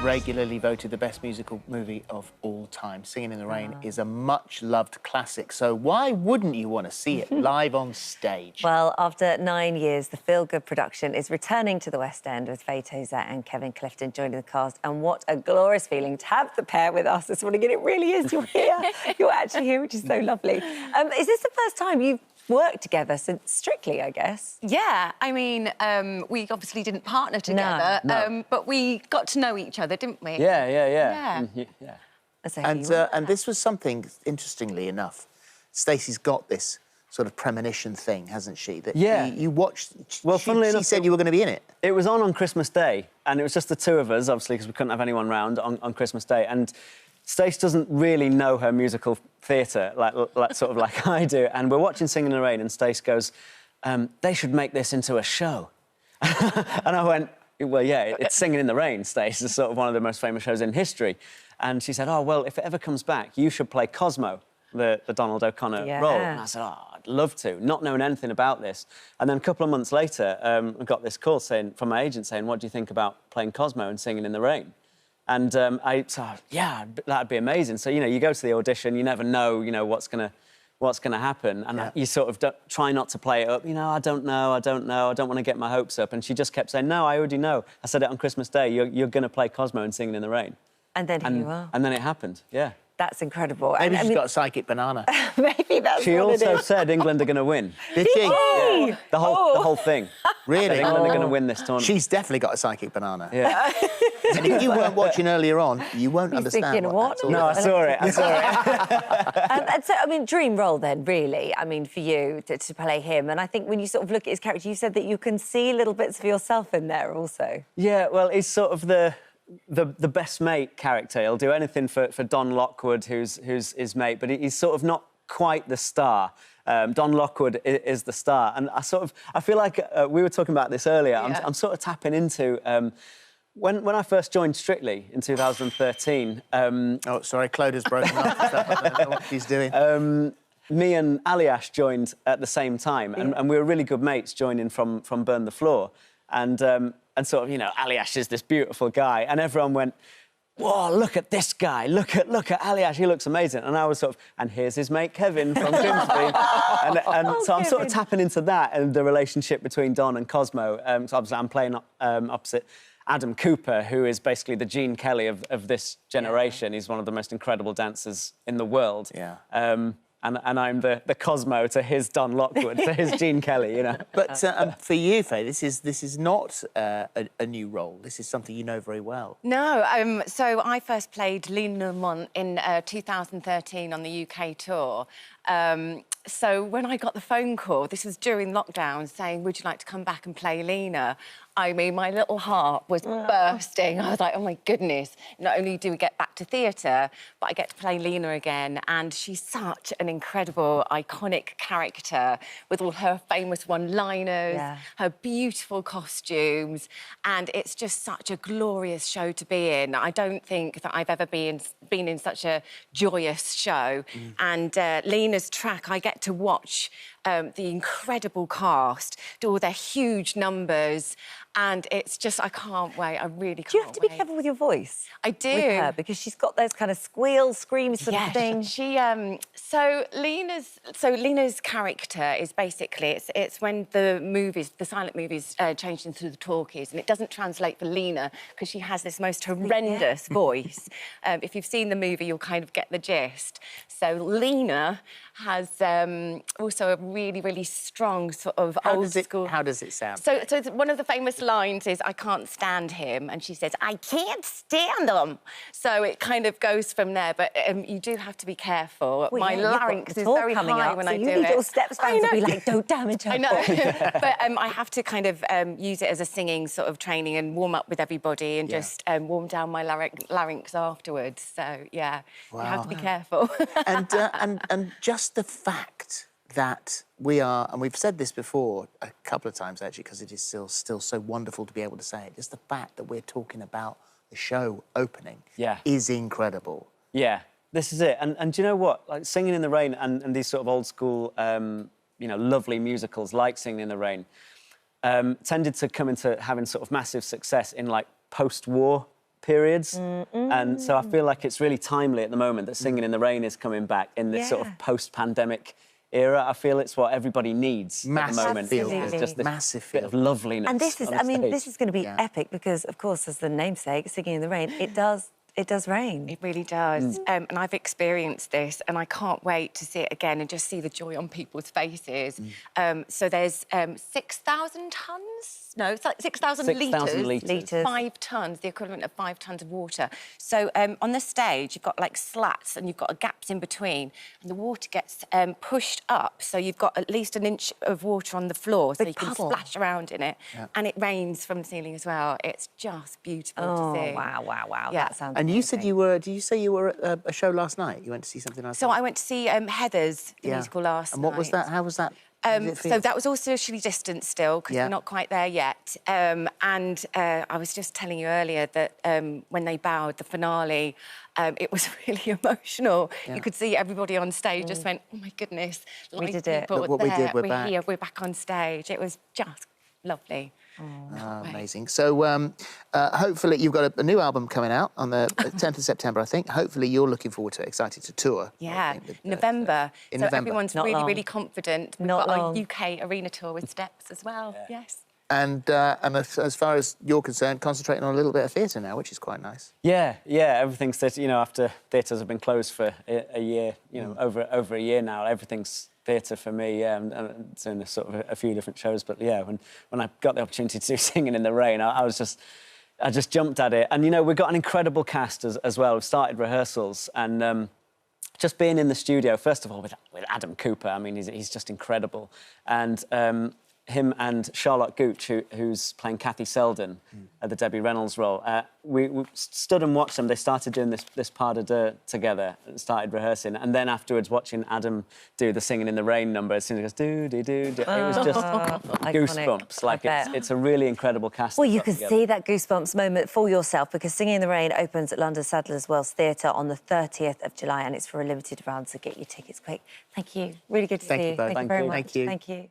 regularly voted the best musical movie of all time. Singin' in the Rain is a much-loved classic, so why wouldn't you want to see it live on stage? Well, after 9 years, the feel-good production is returning to the West End with Faye Tozer and Kevin Clifton joining the cast, and what a glorious feeling to have the pair with us this morning, and it really is. You're here. You're actually here, which is so lovely. Is this the first time you've worked together since Strictly, I guess? Yeah, I mean, we obviously didn't partner together, but we got to know each other, didn't we? Yeah. And this was something, interestingly enough, Stacey's got this sort of premonition thing, hasn't she? That you watched. Well, funnily enough, she said you were going to be in it. It was on Christmas Day, and it was just the two of us, obviously, because we couldn't have anyone round on Christmas Day. And Stacey doesn't really know her musical theatre like I do. And we're watching Singin' in the Rain, and Stacey goes, "They should make this into a show." And I went, "Well, yeah, it's Singin' in the Rain, Stacey. It's sort of one of the most famous shows in history." And she said, "Oh, well, if it ever comes back, you should play Cosmo, the Donald O'Connor role." And I said, "Oh, I'd love to," not knowing anything about this. And then a couple of months later, I got this call from my agent saying, "What do you think about playing Cosmo and Singin' in the Rain?" And I thought, yeah, that'd be amazing. So, you go to the audition, you never know, what's gonna happen. And you sort of try not to play it up. I don't know, I don't want to get my hopes up. And she just kept saying, "No, I already know. I said it on Christmas Day, you're going to play Cosmo and Singin' in the Rain." And then here you are. And then it happened, yeah. That's incredible. Maybe she's got a psychic banana. Maybe that's She what also it is. said England are going to win. Did she? Yeah. The whole thing. Really? England are going to win this tournament. She's definitely got a psychic banana. Yeah. And if you weren't watching earlier on, you won't understand thinking, what that's all No, about. I saw it. And so, I mean, dream role then, really, I mean, for you to play him. And I think when you sort of look at his character, you said that you can see little bits of yourself in there also. Yeah, well, he's sort of the best mate character. He'll do anything for Don Lockwood, who's his mate, but he's sort of not quite the star. Don Lockwood is the star. And I feel like we were talking about this earlier. Yeah. I'm sort of tapping into... When I first joined Strictly in 2013... Oh, sorry, Clodagh's broken up. I don't know what she's doing. Me and Aliash joined at the same time, and we were really good mates joining from Burn the Floor. And sort of, Aliash is this beautiful guy, and everyone went, "Whoa, look at this guy, look at Aliash, he looks amazing." And I was sort of, "And here's his mate Kevin from Grimsby." So I'm sort of tapping into that and the relationship between Don and Cosmo. So obviously I'm playing opposite Adam Cooper, who is basically the Gene Kelly of this generation. He's one of the most incredible dancers in the world. Yeah. And I'm the Cosmo to his Don Lockwood, to his Gene Kelly, But for you, Faye, this is not a new role. This is something you know very well. No, so I first played Lena Lamont in 2013 on the UK tour. So when I got the phone call, this was during lockdown, saying, "Would you like to come back and play Lena?" I mean, my little heart was bursting. I was like, oh, my goodness. Not only do we get back to theatre, but I get to play Lena again. And she's such an incredible, iconic character with all her famous one-liners, her beautiful costumes. And it's just such a glorious show to be in. I don't think that I've ever been in such a joyous show. And Lena's track, I get to watch the incredible cast do all their huge numbers, and it's just, I can't wait. I really can't wait. Do you have to be careful with your voice? I do. With her, because she's got those kind of screams sort of thing. She, so Lena's character is basically, it's when the silent movies changed into the talkies, and it doesn't translate for Lena because she has this most horrendous voice. If you've seen the movie, you'll kind of get the gist. So Lena has also a really, really strong sort of old school... How does it sound? So one of the famous lines is, "I can't stand him," and she says, "I can't stand him." So it kind of goes from there, but you do have to be careful. Well, my larynx is very high when I do it. Your steps fans will be like, "Don't damage her." I know, but I have to kind of use it as a singing sort of training and warm up with everybody and just warm down my larynx afterwards. So, yeah, you have to be careful. and just the fact that we are, and we've said this before a couple of times actually, because it is still so wonderful to be able to say it, just the fact that we're talking about the show opening is incredible. Yeah, this is it. And do you know what? Like Singin' in the Rain and these sort of old school, lovely musicals like Singin' in the Rain tended to come into having sort of massive success in like post-war periods. And so I feel like it's really timely at the moment that Singin' in the Rain is coming back in this sort of post-pandemic era. I feel it's what everybody needs at the moment. Absolutely. It's just this Massive bit of loveliness. And this is, on I mean, stage. this is going to be epic because, of course, as the namesake, Singing in the Rain, it does rain. It really does. And I've experienced this and I can't wait to see it again and just see the joy on people's faces. So there's 6,000 tonnes? No, it's like 6,000 litres. 5 tonnes, the equivalent of 5 tonnes of water. So on the stage, you've got like slats and you've got gaps in between and the water gets pushed up. So you've got at least an inch of water on the floor so you can splash around in it. And it rains from the ceiling as well. It's just beautiful to see. Wow, wow, wow. Yeah. That sounds And you amazing. said you were, did you say you were at a show last night? You went to see something last night? So I went to see Heathers, the musical, last night. And what was that? How was that? So that was all socially distanced still, because we're not quite there yet. And I was just telling you earlier that when they bowed, the finale, it was really emotional. You could see everybody on stage just went, oh, my goodness. We did it. Look what we did, we're back. here, we're back on stage. It was just lovely. Amazing. So hopefully you've got a new album coming out on the 10th of September, I think. Hopefully you're looking forward to it, excited to tour. Yeah, November. In so November. everyone's Not really, long. really confident. We've Not got long. our UK arena tour with Steps as well. Yes. And as far as you're concerned, concentrating on a little bit of theatre now, which is quite nice. Yeah, everything's, you know, after theatres have been closed for a year, you know, over a year now, everything's theatre for me. And doing a few different shows, but yeah, when I got the opportunity to do Singin' in the Rain, I just jumped at it. And you know, we've got an incredible cast as well. We've started rehearsals and just being in the studio, first of all, with Adam Cooper. I mean, he's just incredible, and him and Charlotte Gooch, who's playing Kathy Selden, the Debbie Reynolds role. We stood and watched them. They started doing this pas de deux together and started rehearsing. And then afterwards, watching Adam do the Singin' in the Rain number, as soon as he goes, do-de-do, it was just goosebumps. Like, it's a really incredible cast. Well, you can see that goosebumps moment for yourself because Singing in the Rain opens at London Sadler's Wells Theatre on the 30th of July and it's for a limited round, so get your tickets quick. Thank you. Really good to see you. Both. Thank you very much. Thank you. Thank you.